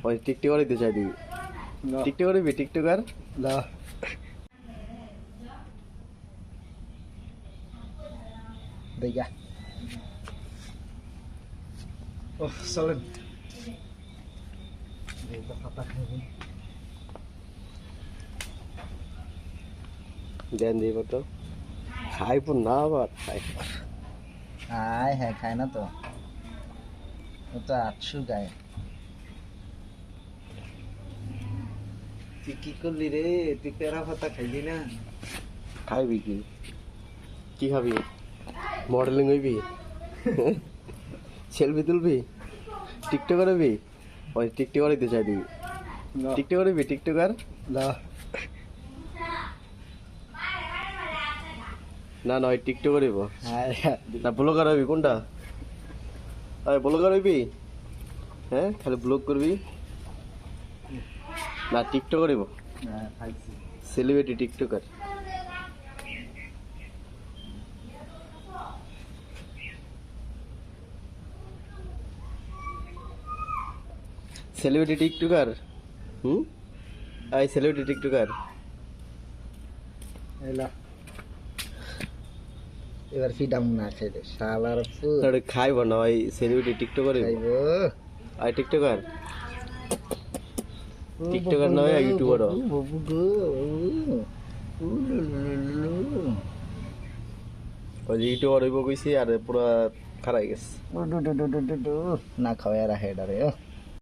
ওই টিকটকার হইতে চাই দিবি টিকটকার হইবি টিকটকার লা দেখা ও চলেন দেন দিব তো খাইব না আবার খাই আয় হ্যাঁ খায় না তো ও তো 800 গায়ে তুই কি করলি রে তুই পেরা পাতা খাইলি না খাইবি কি কি খাবি মডেলিং হইবি সেলফি তুলবি টিকটকার হইবি ওই টিকটকার হইতে চাই দিবি টিকটকার হইবি টিকটকার লা না না ওই টিকটকার হইব আয় না ব্লগার হইবি কোনটা ওই ব্লগার হইবি হ্যাঁ খালি ব্লগ করবি না টিকটকার হইব খাইছি celebrity TikToker celebrity TikToker I celebrity TikToker এলা এবার ফিডাম না খেলে শালার ফুল তাহলে খাইব না ওই সেলিব্রিটি টিকটকার হইব খাইবো আই টিকটকার টিকটকার না হয় ইউটিউবার বাবু গো ওই ইউটিউবার হইব কইছি আর পুরা খারাই গেছে না খাওয়া রাখে ডারে